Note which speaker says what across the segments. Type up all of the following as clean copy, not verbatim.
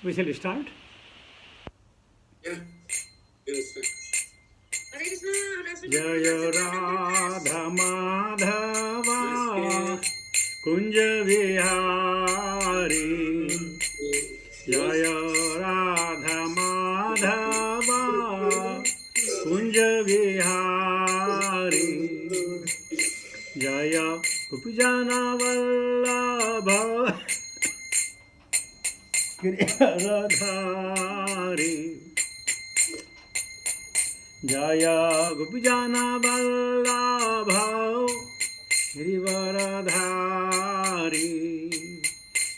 Speaker 1: We shall start.
Speaker 2: Yeah. Yes, sir.
Speaker 1: Jaya Radha Madhava Kunja Vihari Jaya Radha Madhava Kunja Vihari Jaya Gopijana Vallabha Giridhari Jaya Gopijana Vallabha Girivaradhari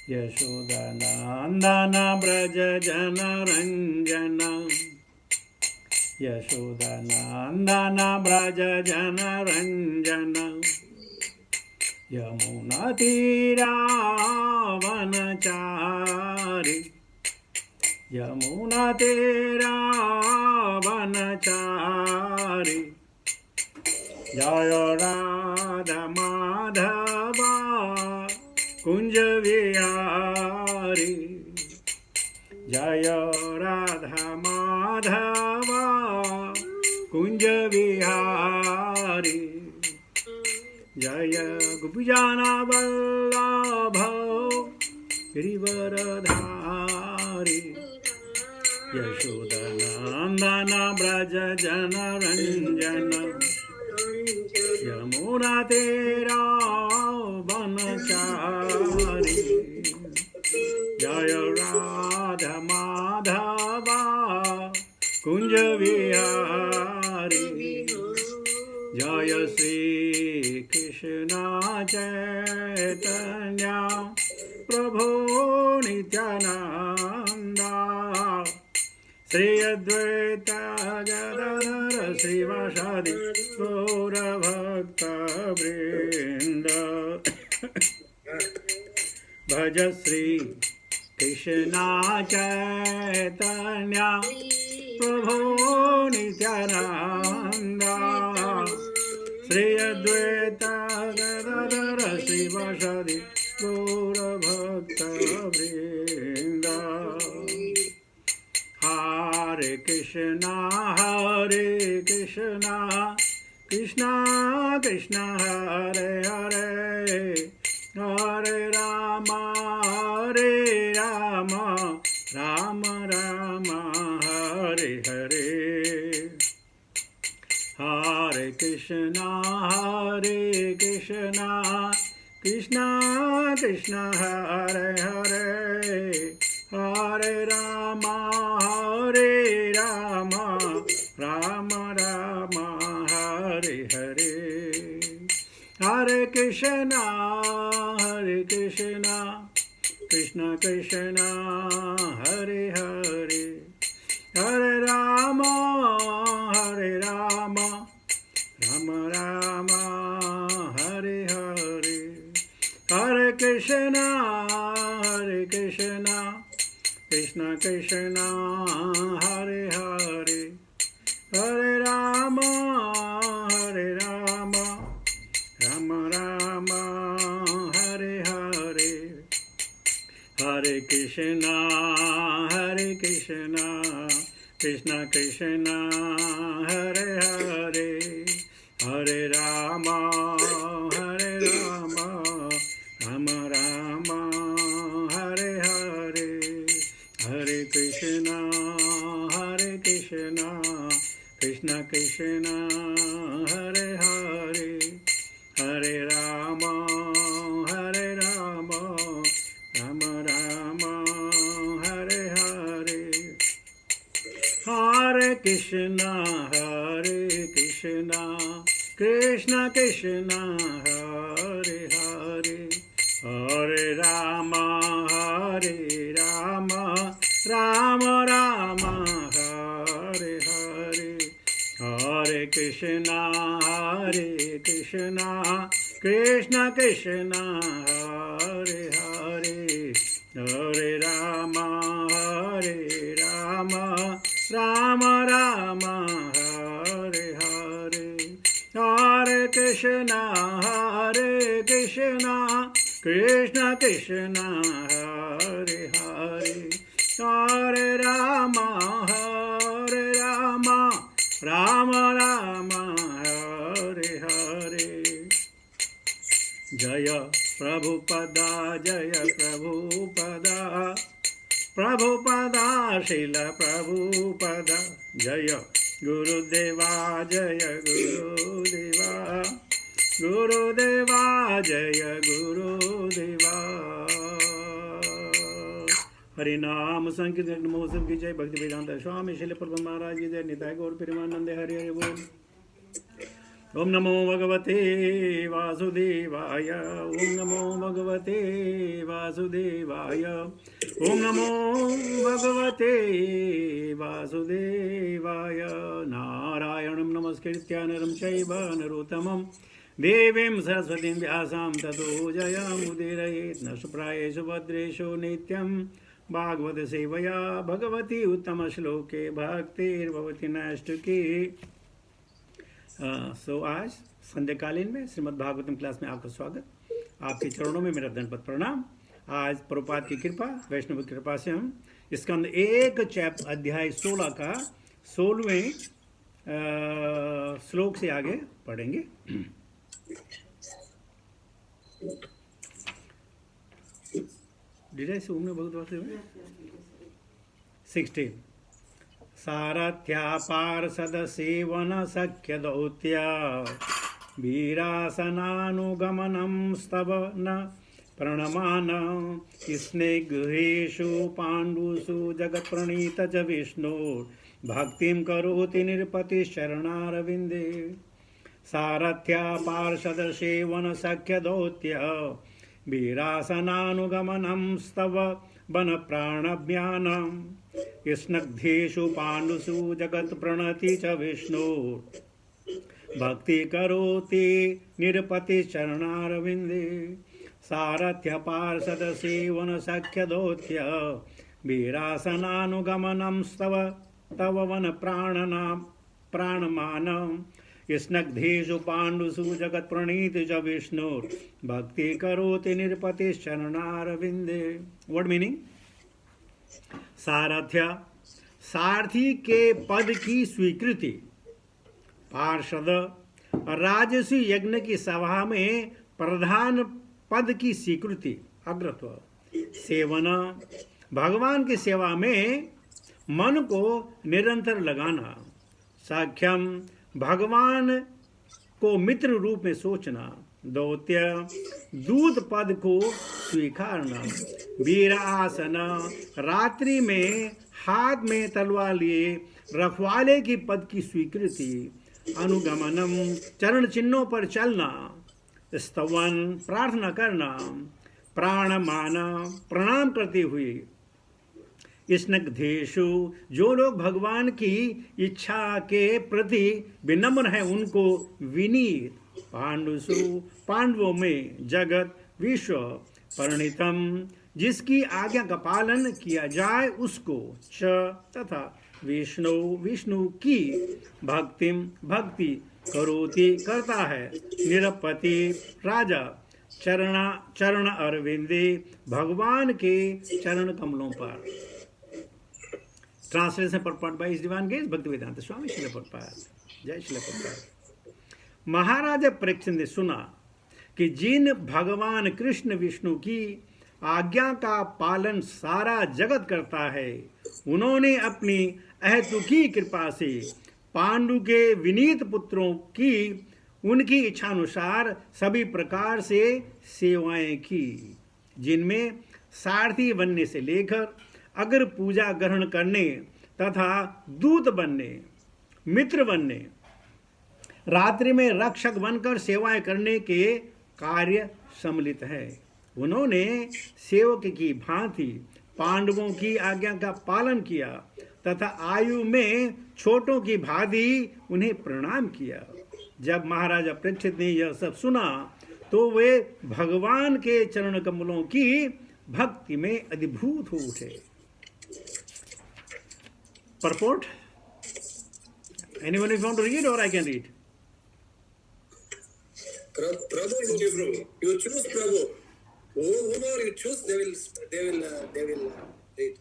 Speaker 1: Yashodanandana Braja Jana Ranjana Yashodanandana Braja Jana Ranjana Yamuna Tira Vanachari Yamuna Tira Vanachari Jaya Radha Madhava Kunja Vihari Jaya Radha Madhava Kunja Vihari Jaya Gopijana Vallabha Girivaradhari Yashodanandana Braja Jana Ranjana Yamuna Tera Vanachari Jaya Radha Madhava Kunja Vihari Jaya Sri Krishna Chaitanya Prabhu Nityananda Sri Advaita Gadadhara Srivasadi Gaura Bhakta Vrinda Bhaja Sri Krishna Chaitanya Prabhu Nityananda Sri Advaita Gadadhara Srivasadi Gaura Bhakta Vrinda Hare Krishna Krishna Krishna Hare Hare Hare Rama Rama Rama Hare Hare Hare Krishna Krishna Krishna Hare Hare Hare Rama Rama Rama Hare Hare Hare Krishna Krishna Krishna Hare Hare Hare Rama Rama Rama Hare Hare Hare Krishna Krishna Krishna Hare Hare Hare Rama Rama Rama Hare Hare Hare Krishna Krishna Krishna Hare Hare Hare Rama Rama Rama Hare Hare Hare Krishna Krishna Krishna Hare Hare Hare Rama Rama Rama Hare Hare Hare Krishna Krishna Krishna Hare Hare Hare Rama Rama Rama Hare Hare Hare Krishna Krishna Krishna Hare Hare Hare Rama Rama Rama Hare Hare Hare Krishna Krishna Krishna Hare Hare Hare Rama, Rama Rama, Hare Hare. Jaya Prabhupada, Jaya Prabhupada, Prabhupada, Srila Prabhupada. Jaya Gurudeva, Jaya Gurudeva, Gurudeva, Jaya Gurudeva. Hari नाम संकीर्तन महोत्सव की जय, भक्ति वेदांत स्वामी श्रील प्रभुपाद महाराज की जय, निताय गौर प्रेमानंदे हरि हरि बोल। ओम नमो भगवते वासुदेवाय, ओम नमो भगवते वासुदेवाय, ओम नमो भगवते वासुदेवाय। नारायणं नमस्कृत्य नरं चैव नरोत्तमं देवीं सरस्वतीं व्यासां ततो जयमुदीरयेत्। नष्टप्रायेषु भद्रेषु नित्यं भागवत सेवया भगवती उत्तम श्लोके भक्तिर्भवति नैष्ठिकी। सो आज संध्याकालीन में श्रीमद् भागवतम क्लास में आपका स्वागत। आपके चरणों में मेरा दंडवत प्रणाम। आज प्रभुपाद की कृपा, वैष्णव की कृपा से हम स्कंद 1 अध्याय 16 का 16वें श्लोक से आगे पढ़ेंगे। Did I say Omna Bhagavad 16. सारथ्या पार्षद सेवन सख्य दौत्या वीरासनानुगमनं स्तवन प्रणमान स्नेगृहेषु पाण्डुषु जगत्प्रणीत च विष्णु भक्तिं करोति निरपतिशरणारविन्दे। सारथ्या पार्षद सेवन सख्य दौत्या वीरासनानुगमनं स्तव वन प्राणभ्यानम् स्नग्धेषु पाण्डुषु जगत् प्रणति च विष्णु भक्ति करोति निरपति चरणारविन्दे। सारथ्य पार्षद सेवन सख्य दौत्य वीरासनानुगमनं स्तव तव वन प्राणमानम् स्नग्धेषु पाण्डुषु जगत् प्रणीति च विष्णु भक्ति करोति निरपति चरणारविन्दे। What meaning? सारथ्य, सारथी के पद की स्वीकृति। पार्षद, राजसी यज्ञ की सभा में प्रधान पद की स्वीकृति, अग्रत्व। सेवन, भगवान की सेवा में मन को निरंतर लगाना। साख्यम, भगवान को मित्र रूप में सोचना। दौत्य, दूत पद को स्वीकारना। वीर आसन, रात्रि में हाथ में तलवार लिए रखवाले की पद की स्वीकृति। अनुगमनम, चरण चिन्हों पर चलना। स्तवन, प्रार्थना करना। प्राणमान, प्रणाम करते हुए। स्नग्धेषु, जो लोग भगवान की इच्छा के प्रति विनम्र हैं उनको विनीत। पांडुषु, पांडवों में। जगत, विश्व। परिणीतम, जिसकी आज्ञा का पालन किया जाए उसको। च, तथा। विष्णु, विष्णु की। भक्तिम, भक्ति। करोति, करता है। निरपति, राजा। चरण अरविंदे, भगवान के चरण कमलों पर। Translation purport by his divine grace Bhaktivedanta स्वामी श्रील प्रभुपाद। जय श्रील प्रभुपाद। महाराजा परीक्षित ने सुना कि जिन भगवान कृष्ण विष्णु की आज्ञा का पालन सारा जगत करता है, उन्होंने अपनी अहेतुकी कृपा से पांडु के विनीत पुत्रों की उनकी इच्छानुसार सभी प्रकार से सेवाएं की, जिनमें सारथी बनने से लेकर अगर पूजा ग्रहण करने तथा दूत बनने, मित्र बनने, रात्रि में रक्षक बनकर सेवाएं करने के कार्य सम्मिलित है। उन्होंने सेवक की भांति पांडवों की आज्ञा का पालन किया तथा आयु में छोटों की भांति उन्हें प्रणाम किया। जब महाराजा परीक्षित ने यह सब सुना तो वे भगवान के चरण कमलों की भक्ति में अधिभूत हो उठे। Purport? Anyone is want to read or I can read?
Speaker 2: Prabhu, you choose Prabhu. Whoever you choose, they will
Speaker 3: read.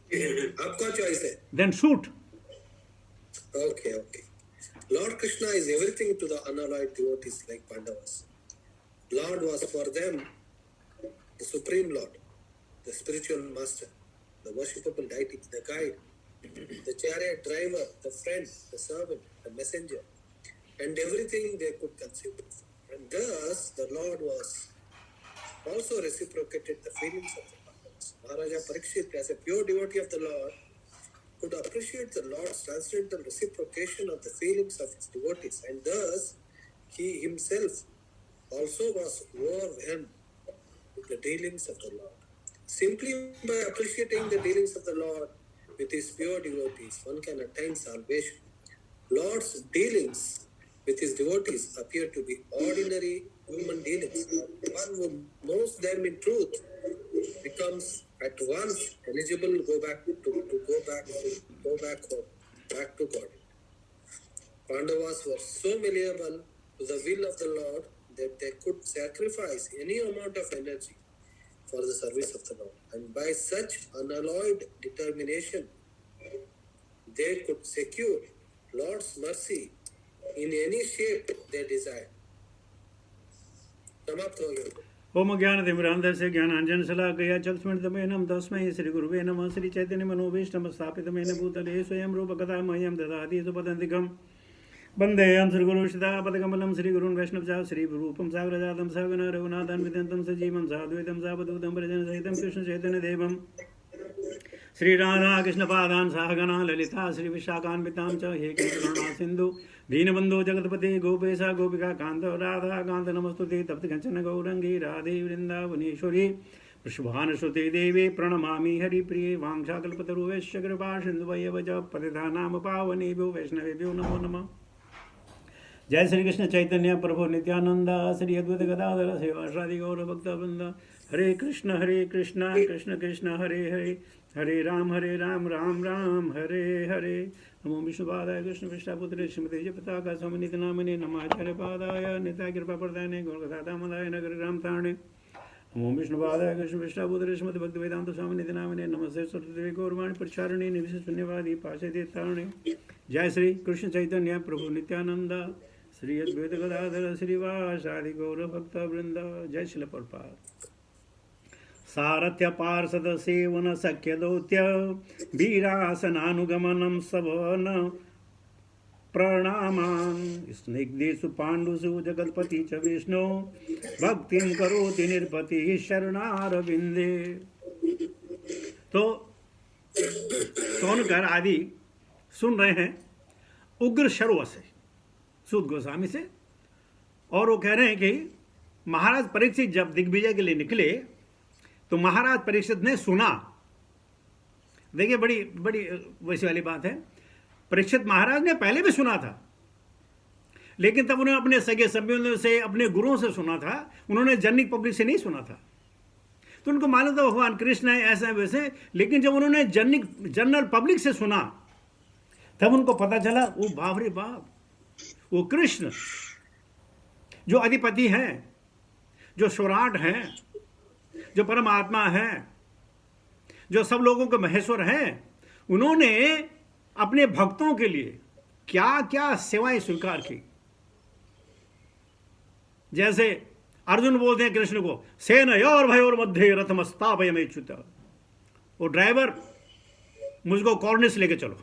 Speaker 3: आपका choice है.
Speaker 1: Then shoot.
Speaker 3: Okay. Lord Krishna is everything to the unalloyed devotees like Pandavas. Lord was for them the supreme Lord, the spiritual master, the worshipable deity, the guide, the chariot driver, the friend, the servant, the messenger, and everything they could conceive of. And thus the Lord was also reciprocated the feelings of the Pandavas. Maharaja Parikshit, as a pure devotee of the Lord, could appreciate the Lord's transcendental reciprocation of the feelings of his devotees, and thus he himself also was overwhelmed with the dealings of the Lord. Simply by appreciating the dealings of the Lord with his pure devotees, one can attain salvation. Lord's dealings with his devotees appear to be ordinary human dealings. One who knows them in truth becomes at once eligible to go back home, back to God. Pandavas were so malleable to the will of the Lord that they could sacrifice any amount of energy for the service of the Lord. And by such unalloyed determination, they could secure Lord's mercy in any shape they desired. समाप्त हो गया.
Speaker 1: ओम ज्ञानतिमिरान्धस्य ज्ञानाञ्जन शलाकया चक्षुर्मिलितं तस्मै श्रीगुरुवे नमः. श्रीचैतन्यमनोभीष्टं स्थापितं भूतले स्वयं रूपकथा मह्यं ददाति सुपदन्तिकं वन्देऽहं श्रीगुरुश्रीदापदकमलं श्रीगुरुन् वैष्णवचा श्रीरूपं साग्रजातं सहगण रघुनाथं विदन्तं सजीवं साद्वैतं सावधूतं परिजनसहितं कृष्णचैतन्यदेवं श्रीराधा कृष्णपादान् सहगणा ललिता श्रीविशाखान्वितां च हे कृष्णकरुणा सिन्धु दीनबन्धो जगत्पते गोपेशा गोपिका कान्त राधा कान्त नमस्तुते तप्त कंचन गौरंगी राधे वृन्दावनेश्वरी वृषभानुसुते देवी प्रणमामि हरिप्रिये वाञ्छाकल्पतरुभ्यश्च कृपा सिन्धुभ्येव च पतितानां पावनेभ्यो वैष्णवेभ्यो नमो नमः. जय श्री कृष्ण चैतन्य प्रभु नित्यानंद श्री अद्वैत गदाधर श्रीवासादि गौर भक्तवृंद. हरे कृष्ण कृष्ण कृष्ण हरे हरे हरे राम राम राम हरे हरे. नमो विष्णुपादाय कृष्ण विष्टापुत्रे श्रीमते जपताका समन्वित नामिने नमाचार्य पादाय निताय कृपा प्रदायने गौरकथामदाय नगर राम तारणे. नमो विष्णुपादाय कृष्ण विष्टापुत्रे श्रीमते भक्ति वेदांत स्वामिनिधि नामिने नमस्ते सरस्वती गौरवाणी प्रचारिणे निर्विशेष शून्यवादी पाशे तारणे. जय श्री कृष्ण चैतन्य प्रभु नित्यानंद श्री अद्वैत गदाधर श्रीवासादि गौर भक्त वृंद. जय श्रील प्रभुपाद. सारथ्य पार्षद सेवन सख्य दौत्य वीरासनानुगमनं सवन प्रणामान् स्निग्धेषु पाण्डुषु जगत्पति च विष्णु भक्तिं करोति निरपति शरणारविंदे. तो सोनकर आदि सुन रहे हैं उग्र शर्व से, सूत गोस्वामी से, और वो कह रहे हैं कि महाराज परीक्षित जब दिग्विजय के लिए निकले तो महाराज परीक्षित ने सुना. देखिए बड़ी बड़ी वैसी वाली बात है. परीक्षित महाराज ने पहले भी सुना था, लेकिन तब उन्होंने अपने सगे संबंधियों से, अपने गुरुओं से सुना था. उन्होंने जनरल पब्लिक से नहीं सुना था. तो उनको मालूम था भगवान कृष्ण है ऐसा वैसे. लेकिन जब उन्होंने जनरल पब्लिक से सुना तब उनको पता चला वो बाप रे बाप, वो कृष्ण जो अधिपति हैं, जो स्वराट हैं, जो परमात्मा हैं, जो सब लोगों के महेश्वर हैं, उन्होंने अपने भक्तों के लिए क्या क्या सेवाएं स्वीकार की. जैसे अर्जुन बोलते हैं कृष्ण को, सेनयोर भयोर मध्य रथमस्तापयमेच्युत. वो ड्राइवर मुझको कॉर्निस लेके चलो.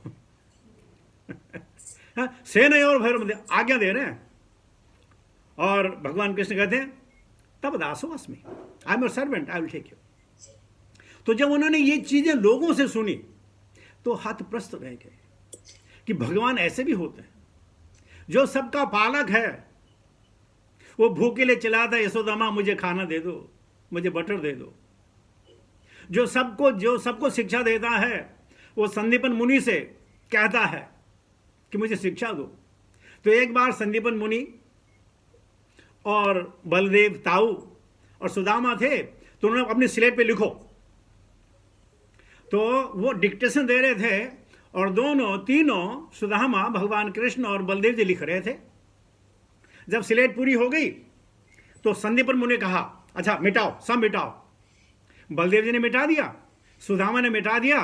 Speaker 1: सेनयोर भयोर मध्य आज्ञा दे रहे हैं. और भगवान कृष्ण कहते हैं तब दासो अस्मि, I am your servant, I will take you. तो जब उन्होंने ये चीजें लोगों से सुनी तो हतप्रस्त रह गए कि भगवान ऐसे भी होते हैं. जो सबका पालक है, वो भूखे लिए चिल्लाता है यशोदा मुझे खाना दे दो, मुझे बटर दे दो. जो सबको शिक्षा देता है, वो संदीपन मुनि से कहता है कि मुझे शिक्षा दो. तो एक बार संदीपन मुनि और बलदेव ताऊ और सुदामा थे, तो उन्होंने अपनी स्लेट पे लिखो. तो वो डिक्टेशन दे रहे थे और तीनों सुदामा, भगवान कृष्ण और बलदेव जी लिख रहे थे. जब स्लेट पूरी हो गई तो संदीपन मुनि ने कहा अच्छा मिटाओ, सब मिटाओ. बलदेव जी ने मिटा दिया, सुदामा ने मिटा दिया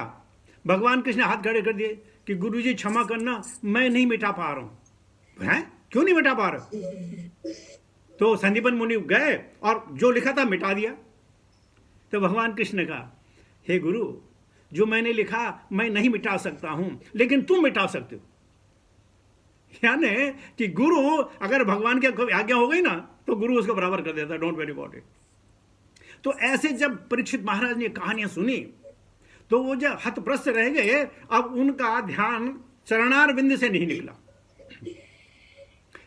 Speaker 1: भगवान कृष्ण ने हाथ खड़े कर दिए कि गुरुजी क्षमा करना, मैं नहीं मिटा पा रहा हूं। हैं, क्यों नहीं मिटा पा रहा? तो संदीपन मुनि गए और जो लिखा था मिटा दिया। तो भगवान कृष्ण ने कहा, हे गुरु, जो मैंने लिखा मैं नहीं मिटा सकता हूं, लेकिन तुम मिटा सकते हो। यानी कि गुरु अगर भगवान की आज्ञा हो गई ना, तो गुरु उसको बराबर कर देता, डोंट वेरी अबाउट इट। तो ऐसे जब परीक्षित महाराज ने कहानियां सुनी, तो वो जब हतप्रस्त रह गए। अब उनका ध्यान चरणार बिंद से नहीं निकला।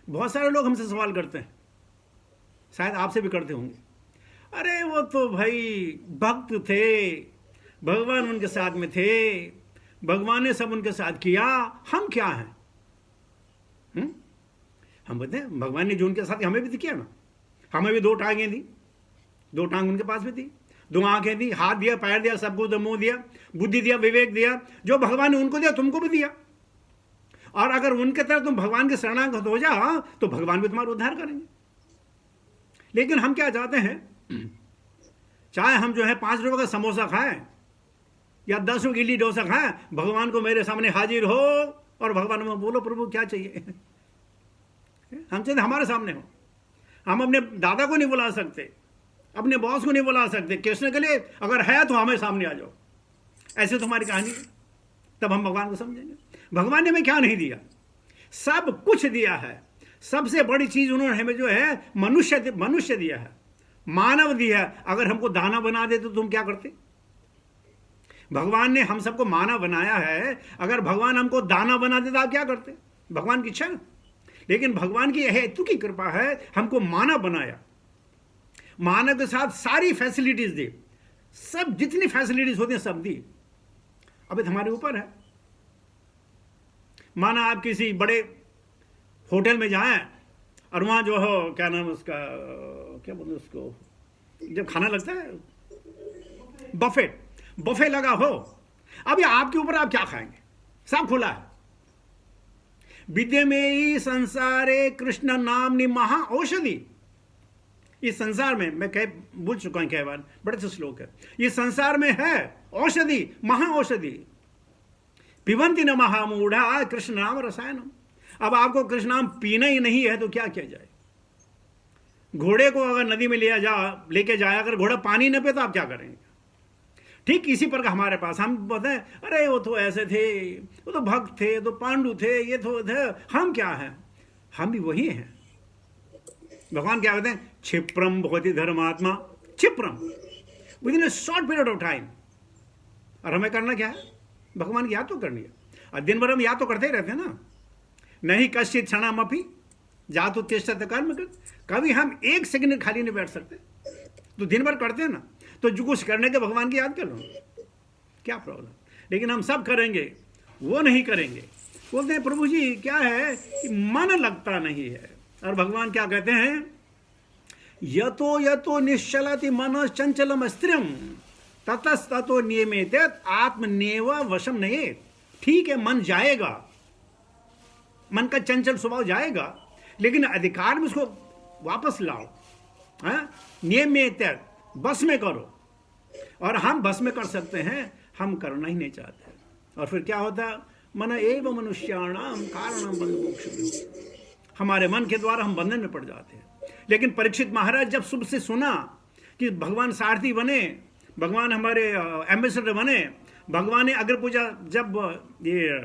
Speaker 1: बहुत सारे लोग हमसे सवाल करते हैं, शायद आपसे भी करते होंगे, अरे वो तो भाई भक्त थे, भगवान उनके साथ में थे, भगवान ने सब उनके साथ किया, हम क्या हैं? हम बोलते हैं भगवान ने जो उनके साथ हमें भी तो किया ना। हमें भी 2 टांगें दी, 2 टांग उनके पास भी थी, 2 आंखें दी, हाथ दिया, पैर दिया, सब कुछ, मुंह दिया, बुद्धि दिया, विवेक दिया। जो भगवान ने उनको दिया तुमको भी दिया। और अगर उनके तरह तुम भगवान के शरणागत हो जाओ तो भगवान भी तुम्हारा उद्धार करेंगे। लेकिन हम क्या चाहते हैं, चाहे हम जो है 5 रुपए का समोसा खाएं या 10 रुपए इडली डोसा खाएं, भगवान को मेरे सामने हाजिर हो और भगवान में बोलो प्रभु क्या चाहिए। हम चाहते हमारे सामने हो। हम अपने दादा को नहीं बुला सकते, अपने बॉस को नहीं बुला सकते, कृष्ण के लिए अगर है तो हमें सामने आ जाओ। ऐसे तो हमारी कहानी है, तब हम भगवान को समझेंगे। भगवान ने हमें क्या नहीं दिया, सब कुछ दिया है। सबसे बड़ी चीज उन्होंने हमें जो है मनुष्य दिया है, मानव दिया है। अगर हमको दाना बना देते तो तुम क्या करते? भगवान ने हम सबको मानव बनाया है, अगर भगवान हमको दाना बना देता आप क्या करते? भगवान की इच्छा। लेकिन भगवान की हेतु की कृपा है, हमको मानव बनाया, मानव के साथ सारी फैसिलिटीज दी, सब जितनी फैसिलिटीज होती हैं सब दी। अब ये हमारे ऊपर है। माना आप किसी बड़े होटल में जाएं और वहां जो हो क्या नाम उसका, क्या बोलते उसको, जब खाना लगता है बफे लगा हो। अब ये आपके ऊपर, आप क्या खाएंगे? सब खुला है। विद्यमेयी संसारे कृष्ण नामनि महा औषधि। इस संसार में, मैं कह भूल चुका हूं कई बार, बड़े से श्लोक है। इस संसार में है औषधि, महा औषधि। पिबंति न महामूढ़ा कृष्ण नाम रसायनम। अब आपको कृष्ण नाम पीना ही नहीं है तो क्या किया जाए? घोड़े को अगर नदी में लेके जाए, अगर घोड़ा पानी न पे तो आप क्या करेंगे? ठीक इसी पर हमारे पास, हम बोलते हैं अरे वो तो ऐसे थे, वो तो भक्त थे, तो पांडु थे, ये तो थे। हम क्या हैं? हम भी वही हैं। भगवान क्या कहते हैं? क्षिप्रम भवति धर्मात्मा, क्षिप्रम, with in a short period of time. और हमें करना क्या है? भगवान की याद तो करनी है। और दिन भर हम याद तो करते ही रहते हैं ना। नहीं कश्चित क्षणमपि जातु तिष्ठत कर्म कृत। कभी हम 1 सेकंड खाली नहीं बैठ सकते, तो दिन भर करते हैं ना। तो जो कुछ करने के भगवान की याद कर लो, क्या प्रॉब्लम? लेकिन हम सब करेंगे, वो नहीं करेंगे। बोलते हैं प्रभु जी क्या है कि मन लगता नहीं है। और भगवान क्या कहते हैं? यतो यतो निश्चलति मन चंचलम स्त्रियम ततस्ततो नियमेत आत्मनेव वशम नहीं। ठीक है, मन जाएगा, मन का चंचल स्वभाव जाएगा, लेकिन अधिकार में उसको वापस लाओ। नियमेत, बस में करो। और हम बस में कर सकते हैं, हम करना ही नहीं चाहते। और फिर क्या होता? मन एव मनुष्याणाम कारणम बंध मोक्ष। हमारे मन के द्वारा हम बंधन में पड़ जाते हैं। लेकिन परीक्षित महाराज जब सुबह से सुना कि भगवान सारथी बने, भगवान हमारे एम्बेसडर बने, भगवान ने अग्र पूजा, जब ये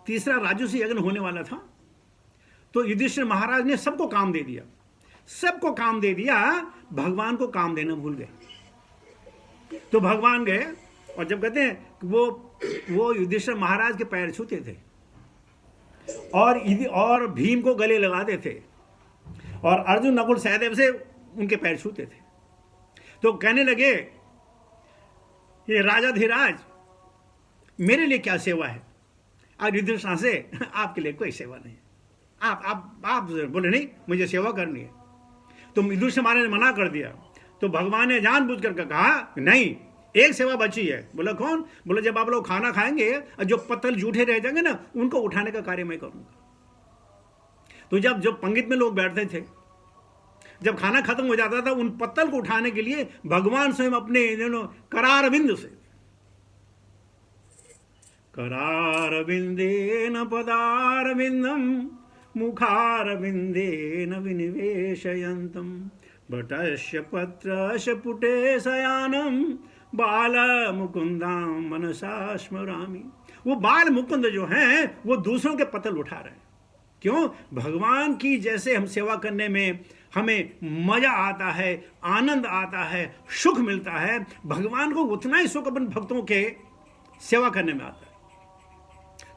Speaker 1: 3रा राजसूय यज्ञ होने वाला था, तो युधिष्ठिर महाराज ने सबको काम दे दिया, सबको काम दे दिया। भगवान को काम देना भूल गए। तो भगवान गए और जब कहते हैं वो युधिष्ठिर महाराज के पैर छूते थे और भीम को गले लगाते थे और अर्जुन नकुल सहदेव से उनके पैर छूते थे। तो कहने लगे ये राजाधिराज मेरे लिए क्या सेवा है? और युधिष्ठिर से आपके लिए कोई सेवा नहीं। आप बोले नहीं मुझे सेवा करनी है। तो युधिष्ठिर महाराज ने मना कर दिया। तो भगवान ने जानबूझ कर कहा नहीं, एक सेवा बची है। बोला कौन? बोले जब आप लोग खाना खाएंगे और जो पत्तल जूठे रह जाएंगे ना, उनको उठाने का कार्य मैं करूंगा। तो जब पंक्ति में लोग बैठते थे, जब खाना खत्म हो जाता था, उन पत्तल को उठाने के लिए भगवान स्वयं अपने करार बिंदु से करारविन्देन पदारविन्दं मुखारविन्देन विनिवेशयन्तं भटस्य पत्रस्य पुटे शयानं बालमुकुन्दां मनसा स्मरामि। वो बाल मुकुंद जो हैं वो दूसरों के पतल उठा रहे हैं। क्यों? भगवान की जैसे हम सेवा करने में हमें मजा आता है, आनंद आता है, सुख मिलता है, भगवान को उतना ही सुख अपन भक्तों के सेवा करने में आता है।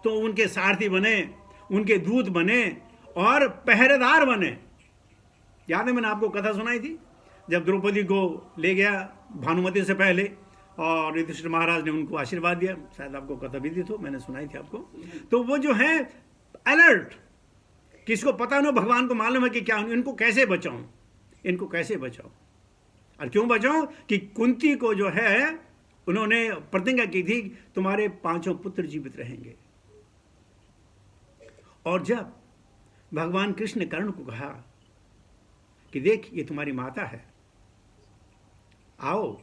Speaker 1: तो उनके सारथी बने, उनके दूत बने और पहरेदार बने। याद है मैंने आपको कथा सुनाई थी जब द्रौपदी को ले गया भानुमति से पहले और युधिष्ठिर महाराज ने उनको आशीर्वाद दिया। शायद आपको कथा भी दी तो मैंने सुनाई थी आपको। तो वो जो है अलर्ट, किसको पता ना, भगवान को मालूम है कि क्या इनको कैसे बचाऊं, इनको कैसे बचाऊं। और क्यों बचाऊं कि कुंती को जो है उन्होंने प्रतिज्ञा की थी तुम्हारे 5 पुत्र जीवित रहेंगे। और जब भगवान कृष्ण ने कर्ण को कहा कि देख ये तुम्हारी माता है, आओ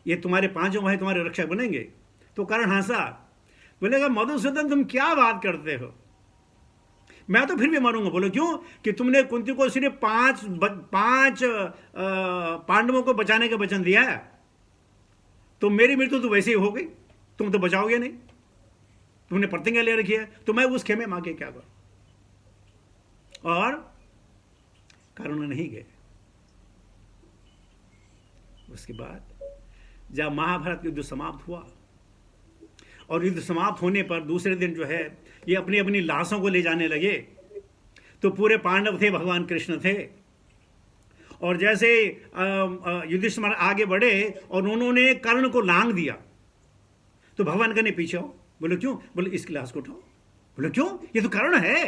Speaker 1: ये तुम्हारे 5 भाई तुम्हारे रक्षक बनेंगे, तो कर्ण हंसा, बोलेगा मधुसूदन तुम क्या बात करते हो, मैं तो फिर भी मरूंगा। बोलो क्यों? कि तुमने कुंती को सिर्फ 5 पांडवों को बचाने का वचन दिया है, तो मेरी मृत्यु तो वैसे ही हो गई, तुम तो बचाओगे नहीं, तुमने प्रतिज्ञा ले रखी है, तो मैं उस खेमे मां के क्या करूं। और कर्ण नहीं गए। उसके बाद जब महाभारत युद्ध समाप्त हुआ और युद्ध समाप्त होने पर दूसरे दिन जो है ये अपनी अपनी लाशों को ले जाने लगे, तो पूरे पांडव थे, भगवान कृष्ण थे। और जैसे युधिष्ठिर आगे बढ़े और उन्होंने कर्ण को लांग दिया, तो भगवान कहने पीछे आओ। बोले क्यों? बोले इसकी लाश को उठाओ। बोले क्यों? ये तो कर्ण है,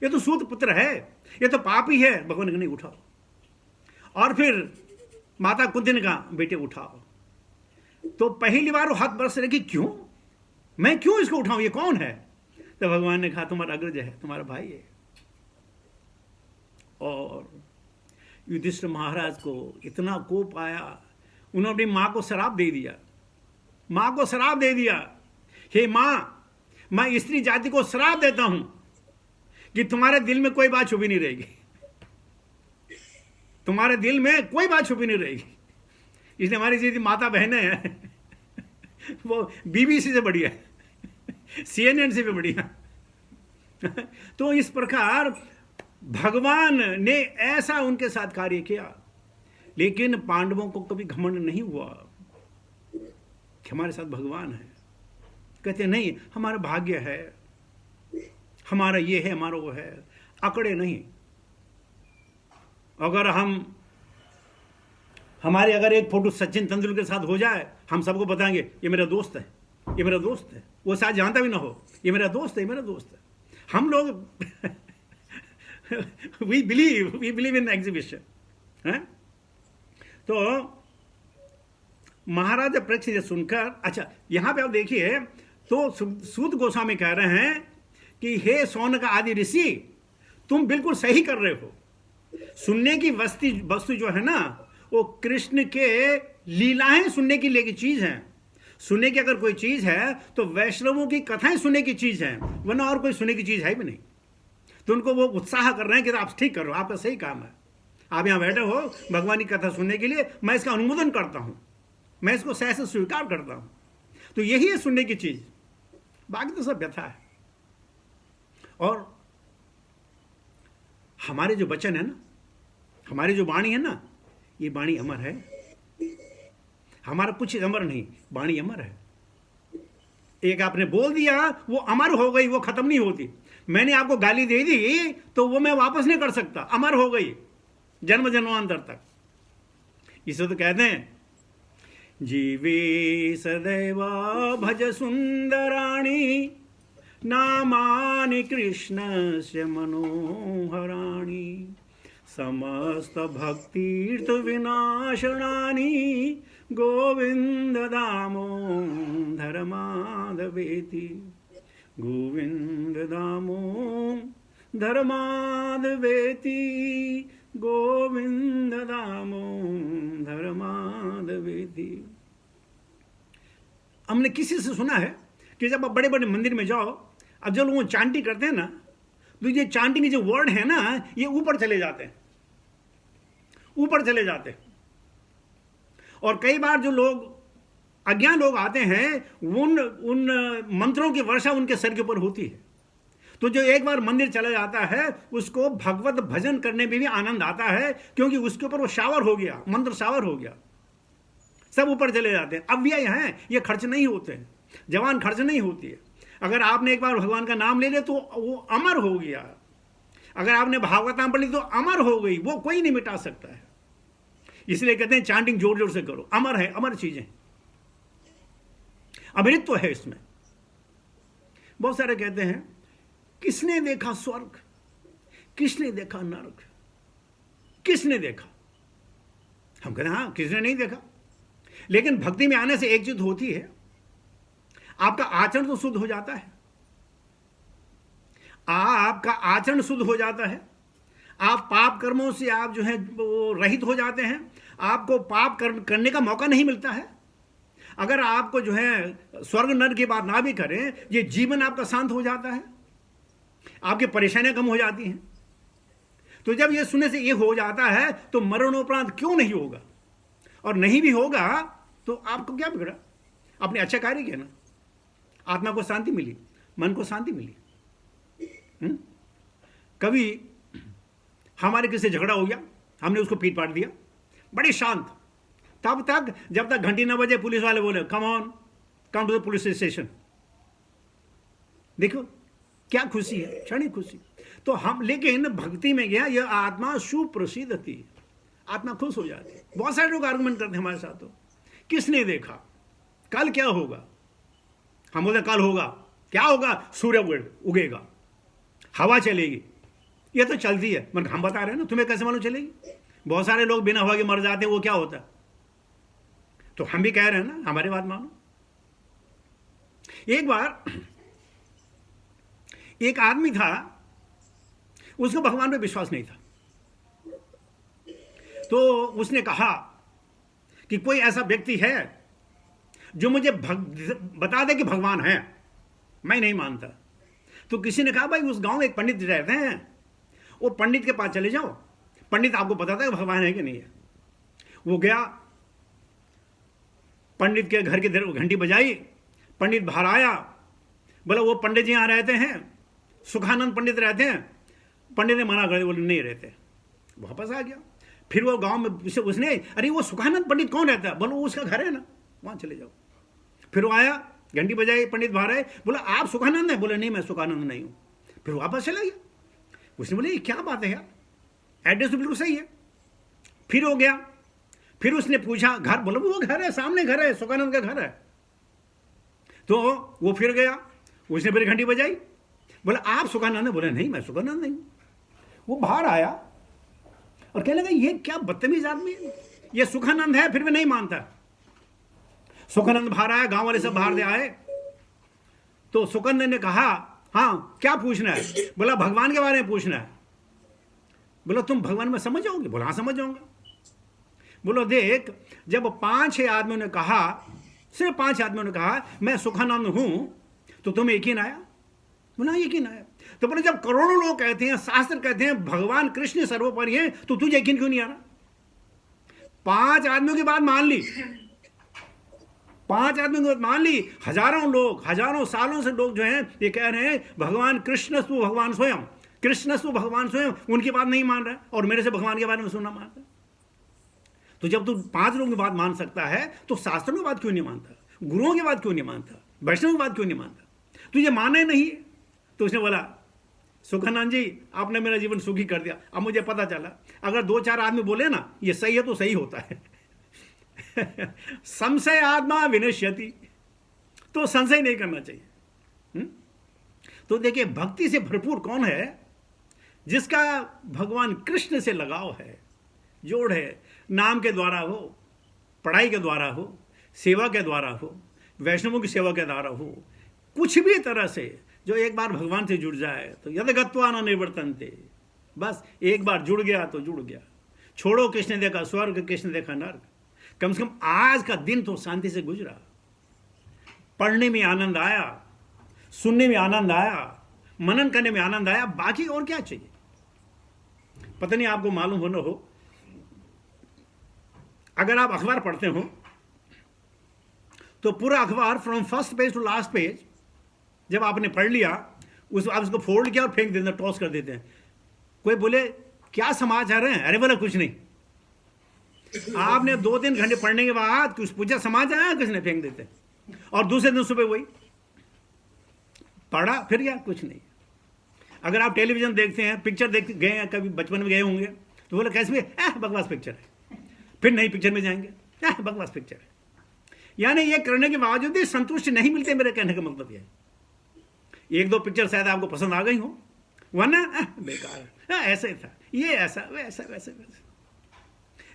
Speaker 1: ये तो सूत पुत्र है, ये तो पापी है। भगवान कहने उठाओ। और फिर माता कुंती ने कहा बेटे उठाओ। तो पहली बार वो हाथ बरस रहे कि क्यों, मैं क्यों इसको उठाऊं, ये कौन है? तो भगवान ने कहा तुम्हारा अग्रज है, तुम्हारा भाई है। और युधिष्ठिर महाराज को इतना कोप आया, उन्होंने अपनी मां को श्राप दे दिया। मां को श्राप दे दिया, हे मां, मैं स्त्री जाति को श्राप देता हूं कि तुम्हारे दिल में कोई बात छुपी नहीं रहेगी, तुम्हारे दिल में कोई बात छुपी नहीं रहेगी। इसलिए हमारी जितनी माता बहनें हैं वो बीबीसी से बढ़िया, CNN से भी बढ़िया। तो इस प्रकार भगवान ने ऐसा उनके साथ कार्य किया, लेकिन पांडवों को कभी घमंड नहीं हुआ कि हमारे साथ भगवान है। कहते नहीं हमारा भाग्य है, हमारा ये है, हमारा वो है, अकड़े नहीं। अगर हमारे अगर एक फोटो सचिन तेंदुलकर के साथ हो जाए, हम सबको बताएंगे ये मेरा दोस्त है, ये मेरा दोस्त है। वो शायद जानता भी ना हो, ये मेरा दोस्त है, ये मेरा दोस्त है। हम लोग वी बिलीव इन एग्जीबिशन है। तो महाराजा परीक्षित ये सुनकर, अच्छा यहां पे आप देखिए, तो सूत गोस्वामी कह रहे हैं कि हे सौनक आदि ऋषि, तुम बिल्कुल सही कर रहे हो। सुनने की वस्तु जो है ना, वो कृष्ण के लीलाएं सुनने की लेकी चीज है। सुनने की अगर कोई चीज है तो वैष्णवों की कथाएं सुनने की चीज है, वरना और कोई सुनने की चीज है भी नहीं। तो उनको वो उत्साह कर रहे हैं कि आप ठीक कर रहे हो, आपका सही काम है, आप यहां बैठे हो भगवान की कथा सुनने के लिए, मैं इसका अनुमोदन करता हूं, मैं इसको सहसे स्वीकार करता हूं। तो यही है सुनने की चीज, बाकी तो सब व्यथा है। और हमारे जो वचन है ना, हमारी जो वाणी है ना, ये वाणी अमर है। हमारा कुछ अमर नहीं, वाणी अमर है। एक आपने बोल दिया वो अमर हो गई, वो खत्म नहीं होती। मैंने आपको गाली दे दी तो वो मैं वापस नहीं कर सकता, अमर हो गई जन्म जन्मांतर तक। इसे तो कहते हैं जीवे सदैव भज सुंदराणी नामानि कृष्णस्य मनोहराणि समस्त भक्तीर्थ विनाशनानि गोविंद दामोदर माधवेति गोविंद दामोदर माधवेति गोविंद दामोदर माधवेति। हमने किसी से सुना है कि जब आप बड़े बड़े मंदिर में जाओ, अब जो लोग चांटिंग करते हैं ना, तो ये चांटिंग के जो वर्ड है ना, ये ऊपर चले जाते हैं, ऊपर चले जाते हैं। और कई बार जो लोग अज्ञान लोग आते हैं, उन मंत्रों की वर्षा उनके सर के ऊपर होती है। तो जो एक बार मंदिर चला जाता है, उसको भगवत भजन करने में भी आनंद आता है, क्योंकि उसके ऊपर वो शावर हो गया, मंत्र शावर हो गया, सब ऊपर चले जाते हैं। अब ये खर्च नहीं होते हैं, जवान खर्च नहीं होती है। अगर आपने एक बार भगवान का नाम ले लिया तो वो अमर हो गया। अगर आपने भागवताम पढ़ ली तो अमर हो गई, वो कोई नहीं मिटा सकता है। इसलिए कहते हैं चांटिंग जोर जोर से करो, अमर है, अमर चीजें, अमृतत्व है इसमें। बहुत सारे कहते हैं किसने देखा स्वर्ग, किसने देखा नरक, किसने देखा? हम कहते हैं हाँ, किसने नहीं देखा। लेकिन भक्ति में आने से एक चीज होती है, आपका आचरण तो शुद्ध हो जाता है, आपका आचरण शुद्ध हो जाता है, आप पाप कर्मों से आप जो है वो रहित हो जाते हैं, आपको पाप करने का मौका नहीं मिलता है। अगर आपको जो है स्वर्ग नरक की बात ना भी करें, ये जीवन आपका शांत हो जाता है, आपकी परेशानियां कम हो जाती हैं। तो जब ये सुनने से ये हो जाता है तो मरणोपरांत क्यों नहीं होगा? और नहीं भी होगा तो आपको क्या बिगड़ा? आपने अच्छा कार्य किया ना, आत्मा को शांति मिली, मन को शांति मिली। कभी हमारे किसी से झगड़ा हो गया, हमने उसको पीट पाट दिया, बड़ी शांत, तब तक जब तक घंटी 9 बजे पुलिस वाले बोले come on, come to the police station. देखो क्या खुशी है, क्षणिक खुशी। तो हम, लेकिन भक्ति में गया, यह आत्मा सुप्रसिद्ध थी, आत्मा खुश हो जाती है। बहुत सारे लोग आर्गुमेंट करते हैं हमारे साथ, तो किसने देखा, कल क्या होगा? हम बोलते कल होगा, क्या होगा? सूर्य उगेगा, हवा चलेगी, ये तो चलती है। मतलब हम बता रहे हैं ना, तुम्हें कैसे मालूम चलेगी? बहुत सारे लोग बिना हवा के मर जाते हैं, वो क्या होता है? तो हम भी कह रहे हैं ना, हमारी बात मानो। एक बार एक आदमी था, उसको भगवान पे विश्वास नहीं था, तो उसने कहा कि कोई ऐसा व्यक्ति है जो मुझे बता दे कि भगवान है, मैं नहीं मानता। तो किसी ने कहा भाई उस गांव में एक पंडित रहते हैं, वो पंडित के पास चले जाओ, पंडित आपको बताता है कि भगवान है कि नहीं है। वो गया, पंडित के घर की घंटी बजाई, पंडित बाहर आया, बोला वो पंडित जी यहाँ रहते हैं, सुखानंद पंडित रहते हैं। पंडित ने मना कर दिया, बोले नहीं रहते। वापस आ गया, फिर वो गांव में उसने, अरे वो सुखानंद पंडित कौन रहता है? बोलो उसका घर है ना, वहां चले जाओ। फिर वो आया, घंटी बजाई, पंडित बाहर आए, बोला आप सुखानंद है? बोले नहीं मैं सुखानंद नहीं हूं। फिर वापस चला गया। उसने बोले ये क्या बात है यार, एड्रेस तो बिल्कुल सही है। फिर हो गया, फिर उसने पूछा घर, बोलो वो घर है, सामने घर है, सुखानंद का घर है। तो वो फिर गया, उसने फिर घंटी बजाई, बोला आप सुखानंद है? बोले नहीं मैं सुखानंद नहीं हूं। वो बाहर आया और कहने लगा ये क्या बदतमीज आदमी है, ये सुखानंद है फिर भी नहीं मानता। सुखानंद बाहर आया, गांव वाले सब बाहर से आए, तो सुखानंद ने कहा हाँ क्या पूछना है? बोला भगवान के बारे में पूछना है। बोला तुम भगवान में समझ जाओगे? बोला हाँ समझ जाऊंगा। बोलो देख, जब 5-6 आदमियों ने कहा, सिर्फ 5 आदमियों ने कहा मैं सुखानंद हूं, तो तुम्हें यकीन आया? बोला यकीन आया। तो बोले जब करोड़ों लोग कहते हैं, शास्त्र कहते हैं भगवान कृष्ण सर्वोपरि है, तो तुझे यकीन क्यों नहीं आ रहा? 5 आदमियों की बात मान ली, 5 आदमियों की बात मान ली, हजारों लोग, हजारों सालों से लोग जो हैं ये कह रहे हैं भगवान कृष्णस्तु भगवान स्वयं, कृष्णस्तु भगवान स्वयं, उनकी बात नहीं मान रहा है और मेरे से भगवान के बारे में सुनना मानता है। तो जब तू 5 लोगों की बात मान सकता है तो शास्त्रों की बात क्यों नहीं मानता? गुरुओं की बात क्यों नहीं मानता? वैष्णव की बात क्यों नहीं मानता? तुझे माना ही नहीं। तो उसने बोला सुखानंद जी आपने मेरा जीवन सुखी कर दिया। अब मुझे पता चला अगर 2-4 आदमी बोले ना ये सही है तो सही होता है। संशय आत्मा विनश्यति, तो संशय नहीं करना चाहिए। तो देखिए भक्ति से भरपूर कौन है? जिसका भगवान कृष्ण से लगाव है, जोड़ है, नाम के द्वारा हो, पढ़ाई के द्वारा हो, सेवा के द्वारा हो, वैष्णवों की सेवा के द्वारा हो, कुछ भी तरह से जो एक बार भगवान से जुड़ जाए तो यद गत्वा न निवर्तन्ते, बस एक बार जुड़ गया तो जुड़ गया। छोड़ो किसने देखा स्वर्ग, किसने देखा नर्क। कम से कम आज का दिन तो शांति से गुजरा, पढ़ने में आनंद आया, सुनने में आनंद आया, मनन करने में आनंद आया, बाकी और क्या चाहिए? पता नहीं आपको मालूम हो न हो, अगर आप अखबार पढ़ते हो तो पूरा अखबार from first page to last page जब आपने पढ़ लिया, आप उसको फोल्ड किया और फेंक देते हैं, टॉस कर देते हैं। कोई बोले क्या समाचार है, अरे बोला कुछ नहीं। आपने 2-3 घंटे पढ़ने के बाद कुछ पूछा समाचार है, किसने, फेंक देते। और दूसरे दिन सुबह वही पढ़ा, फिर क्या, कुछ नहीं। अगर आप टेलीविजन देखते हैं, पिक्चर देख गए हैं, कभी बचपन में गए होंगे, तो बोले कैसे भी, बकवास पिक्चर है, फिर नई पिक्चर में जाएंगे, बकवास पिक्चर है। यानी ये करने के बावजूद भी संतुष्टि नहीं मिलती। मेरे कहने का मतलब यह है, 1-2 पिक्चर शायद आपको पसंद आ गई हो, वरना बेकार, ऐसे था, ये ऐसा वैसा वैसे वैसे।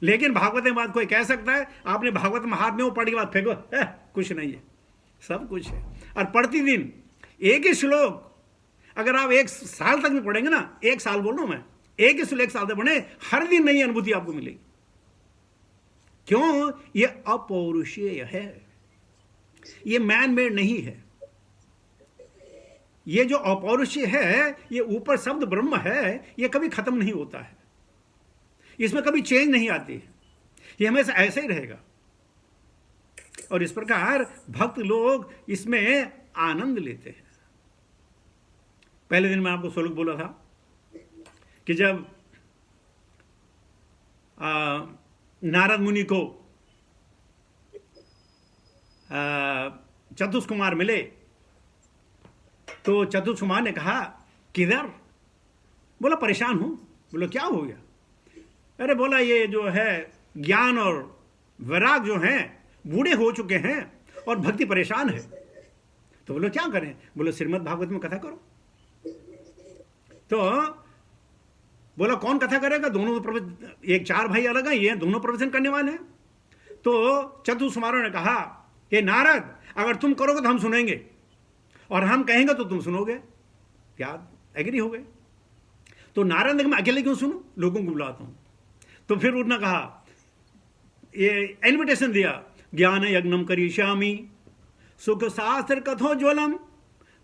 Speaker 1: लेकिन भागवत के बाद कोई कह सकता है आपने भागवत महात्म्य पढ़ के बाद फेंको, कुछ नहीं है, सब कुछ है। और प्रतिदिन एक ही श्लोक अगर आप 1 साल तक भी पढ़ेंगे ना, 1 साल बोल रहा हूं मैं, एक ही श्लोक 1 साल तक पढ़े, हर दिन नई अनुभूति आपको मिलेगी। क्यों? ये अपौरुषेय है, ये मैन मेड नहीं है। ये जो अपौरुषेय है, ये ऊपर शब्द ब्रह्म है, ये कभी खत्म नहीं होता है, इसमें कभी चेंज नहीं आती है, ये हमेशा ऐसे ही रहेगा। और इस प्रकार भक्त लोग इसमें आनंद लेते हैं। पहले दिन मैं आपको श्लोक बोला था कि जब नारद मुनि को चतुष कुमार मिले, तो चतुष कुमार ने कहा किधर? बोला परेशान हूं। बोला क्या हो गया? अरे बोला ये जो है ज्ञान और वैराग जो हैं बूढ़े हो चुके हैं और भक्ति परेशान है। तो बोलो क्या करें? बोलो श्रीमद् भागवत में कथा करो। तो बोला कौन कथा करेगा? दोनों एक 4 भाई अलग हैं, ये दोनों प्रवचन करने वाले हैं। तो चतुष कुमारों ने कहा कि नारद अगर तुम करोगे तो हम सुनेंगे, और हम कहेंगे तो तुम सुनोगे। क्या एग्री हो गए? तो नारद ने कहा मैं अकेले क्यों सुनूं, लोगों को बुलाता हूं। तो फिर उन्होंने कहा, ये इन्विटेशन दिया, ज्ञान यज्ञम करिष्यामि सुख शास्त्र कथोज्वलम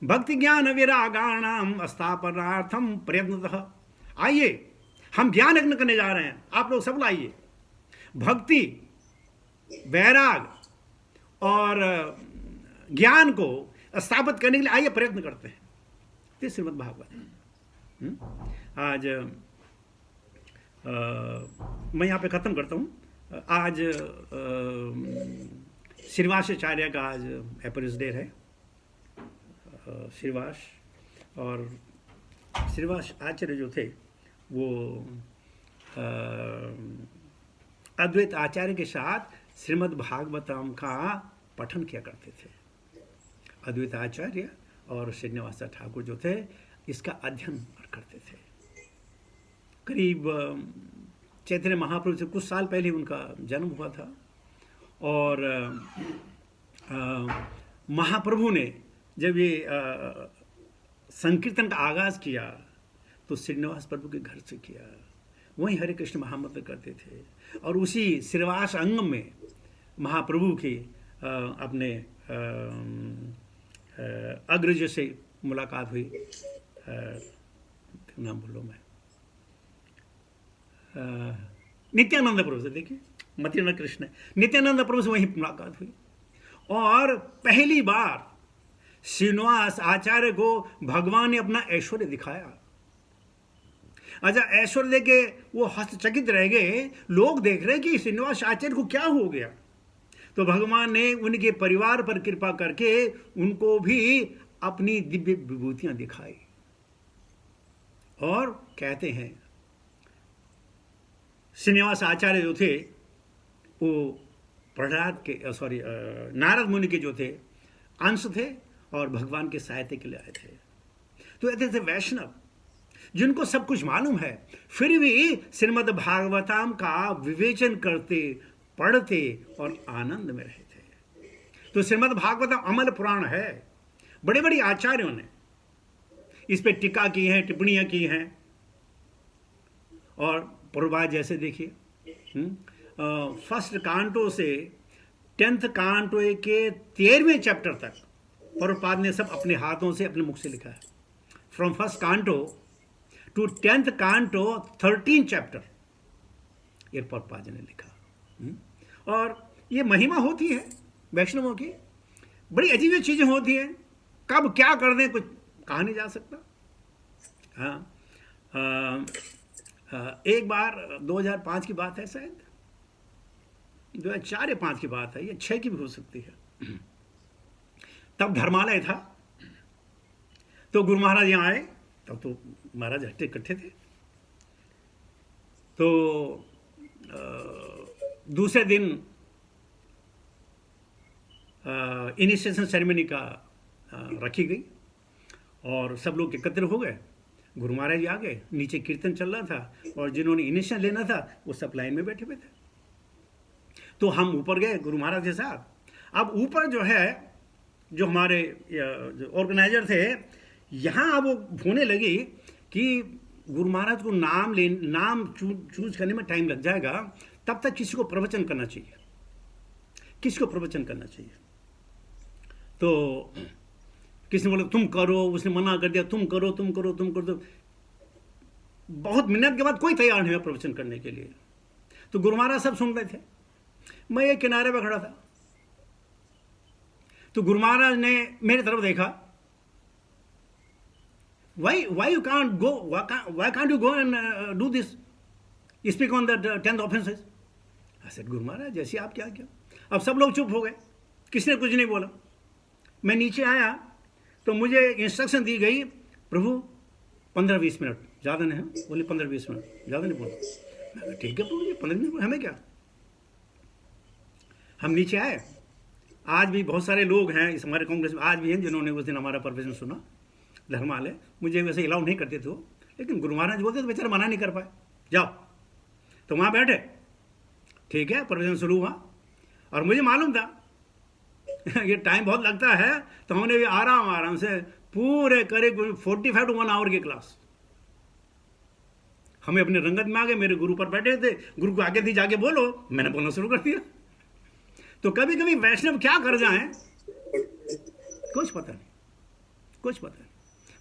Speaker 1: भक्ति ज्ञान विरागाणाम स्थापनार्थम प्रयत्नतः। आइए हम ज्ञान यज्ञ करने जा रहे हैं, आप लोग सब लाइए। भक्ति वैराग और ज्ञान को स्थापित करने के लिए आइए प्रयत्न करते हैं। तो श्रीमद् भागवत आज मैं यहाँ पे ख़त्म करता हूँ। आज श्रीवासाचार्य का आज एपरिस डे है। श्रीवास और श्रीवास आचार्य जो थे वो अद्वैत आचार्य के साथ श्रीमद् भागवतम का पठन किया करते थे। अद्वैत आचार्य और श्रीनिवास ठाकुर जो थे इसका अध्ययन करते थे। करीब चैतन्य महाप्रभु से कुछ साल पहले उनका जन्म हुआ था, और महाप्रभु ने जब ये संकीर्तन का आगाज़ किया तो श्रीनिवास प्रभु के घर से किया। वहीं हरे कृष्ण महामंत्र करते थे, और उसी श्रीवास अंग में महाप्रभु की अपने अग्रज से मुलाकात हुई। नाम बोलो मैं, नित्यानंद प्रभु से, देखिए मतियानंद कृष्ण, नित्यानंद प्रभु से वहीं मुलाकात हुई। और पहली बार श्रीनिवास आचार्य को भगवान ने अपना ऐश्वर्य दिखाया। अच्छा, ऐश्वर्य देखे वो हस्तचकित रह गए, लोग देख रहे कि श्रीनिवास आचार्य को क्या हो गया। तो भगवान ने उनके परिवार पर कृपा करके उनको भी अपनी दिव्य विभूतियां दिखाई। और कहते हैं श्रीनिवास आचार्य जो थे वो प्रहलाद के नारद मुनि के जो थे अंश थे, और भगवान के सहायता के लिए आए थे। तो ऐसे थे वैष्णव जिनको सब कुछ मालूम है, फिर भी श्रीमद् भागवतम का विवेचन करते, पढ़ते और आनंद में रहते। तो श्रीमद् भागवतम अमल पुराण है। बड़े बड़े आचार्यों ने इस पे टीका की है, टिप्पणियां की हैं। और पूर्वाज जैसे देखिए, फर्स्ट कांटो से 10th कांटो के 13वें चैप्टर तक प्रभुपाद ने सब अपने हाथों से अपने मुख से लिखा है। फ्रॉम फर्स्ट कांटो टू 10th कांटो 13 चैप्टर ये प्रभुपाद जी ने लिखा। और ये महिमा होती है वैष्णवों की, बड़ी अजीब चीजें होती हैं, कब क्या कर दें कुछ कहा नहीं जा सकता। हाँ, एक बार 2005 की बात है, शायद 2004 या 5 की बात है, या 6 की भी हो सकती है। तब धर्मालय था, तो गुरु महाराज यहाँ आए, तब तो महाराज हट्टे इकट्ठे थे। तो दूसरे दिन इनिशिएशन सेरेमनी का रखी गई और सब लोग एकत्र हो गए। गुरु महाराज जी आ गए, नीचे कीर्तन चल रहा था और जिन्होंने इनिशिएशन लेना था वो सब लाइन में बैठे हुए थे। तो हम ऊपर गए गुरु महाराज के साथ। अब ऊपर जो है, जो हमारे जो ऑर्गेनाइजर थे, यहाँ अब वो होने लगी कि गुरु महाराज को नाम चूज करने में टाइम लग जाएगा, तब तक किसी को प्रवचन करना चाहिए, किसी को प्रवचन करना चाहिए। तो किसी ने बोला तुम करो, उसने मना कर दिया, तुम करो तुम करो तुम करो। बहुत मिनट के बाद कोई तैयार नहीं हुआ प्रवचन करने के लिए। तो गुरु महाराज सब सुन रहे थे, मैं एक किनारे पर खड़ा था। तो गुरु महाराज ने मेरी तरफ देखा, why you can't go, why can't you go and do this, speak on the 10th offenses? I said, Guru Maharaj जैसे आप क्या किया। अब सब लोग चुप हो गए, किसी ने कुछ नहीं बोला। मैं नीचे आया तो मुझे इंस्ट्रक्शन दी गई, प्रभु 15-20 मिनट, ज़्यादा नहीं है। बोले 15-20 मिनट, ज़्यादा नहीं बोला। ठीक है प्रभु जी, 15 मिनट हमें क्या। हम नीचे आए। आज भी बहुत सारे लोग हैं इस हमारे कांग्रेस में, आज भी हैं जिन्होंने उस दिन हमारा प्रवचन सुना धर्मालय। मुझे वैसे अलाउ नहीं करते थे वो, लेकिन गुरु महाराज बोलते तो बेचारा मना नहीं कर पाए, जाओ। तो वहाँ बैठे, ठीक है, प्रवचन शुरू हुआ और मुझे मालूम था ये टाइम बहुत लगता है, तो हमने भी आराम से पूरे करीब 45 to 1 hour की क्लास हमें अपने रंगत में आ गए। मेरे गुरु पर बैठे थे, गुरु को आगे थी जाके बोलो, मैंने बोलना शुरू कर दिया। तो कभी कभी वैष्णव क्या कर जाए कुछ पता नहीं, कुछ पता नहीं।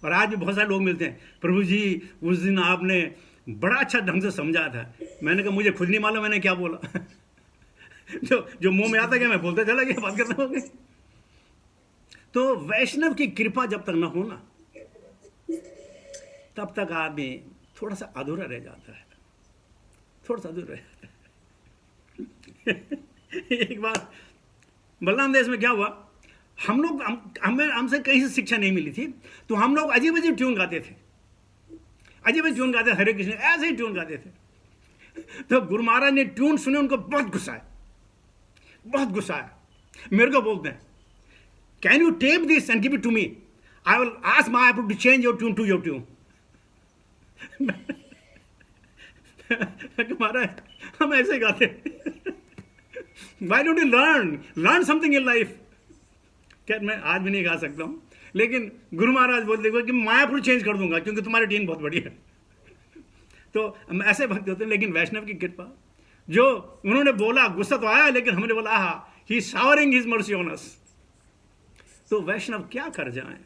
Speaker 1: और आज भी बहुत सारे लोग मिलते हैं, प्रभु जी उस दिन आपने बड़ा अच्छा ढंग से समझा था। मैंने कहा मुझे खुद नहीं मालूम मैंने क्या बोला। जो मुंह में आता गया मैं बोलते चला गया, बात करना हो गई। तो वैष्णव की कृपा जब तक न हो ना, तब तक आदमी थोड़ा सा अधूरा रह जाता है, थोड़ा सा अधूरा रह जाता है। एक बार बलराम देश में क्या हुआ, हम लोग हमसे कहीं से शिक्षा नहीं मिली थी, तो हम लोग अजीब अजीब ट्यून गाते थे, अजीब अजीब ट्यून गाते, हरे कृष्ण ऐसे ही ट्यून गाते थे। तो गुरु महाराज ने ट्यून सुने, उनको बहुत गुस्सा आया, बहुत गुस्सा आया। मेरे को बोलते हैं, can you tape this and give it to me, I will ask Mayapur to change your tune to your tune. महाराज हम ऐसे गाते, why don't you learn something in life. क्या मैं आज भी नहीं गा सकता हूँ, लेकिन गुरु महाराज बोलते कि मायापुर चेंज कर दूंगा क्योंकि तुम्हारी टीम बहुत बड़ी है। तो हम ऐसे भक्त होते हैं, लेकिन वैष्णव की कृपा, जो उन्होंने बोला गुस्सा तो आया, लेकिन हमने बोला हा he showering his mercy on us. तो वैष्णव क्या कर जाए।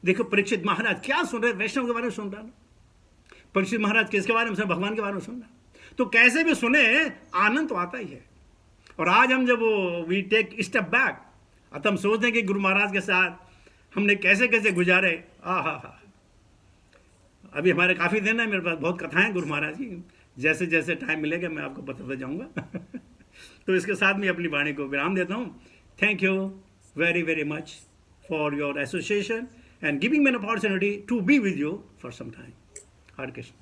Speaker 1: देखो परीक्षित महाराज क्या सुन रहे, वैष्णव के बारे में सुन रहा ना। परीक्षित महाराज किसके बारे में सुन, भगवान के बारे में सुन रहा। तो कैसे भी सुने आनंद तो आता ही है। और आज हम जब वी टेक स्टेप बैक, अब हम सोचते हैं कि गुरु महाराज के साथ हमने कैसे कैसे गुजारे। हा अभी हमारे काफ़ी दिन है, मेरे पास बहुत कथाएं गुरु महाराज की, जैसे जैसे टाइम मिलेगा मैं आपको बताता जाऊंगा। तो इसके साथ मैं अपनी वाणी को विराम देता हूँ। Thank you very very much for your association and giving me an opportunity to be with you for some time. Hare Krishna.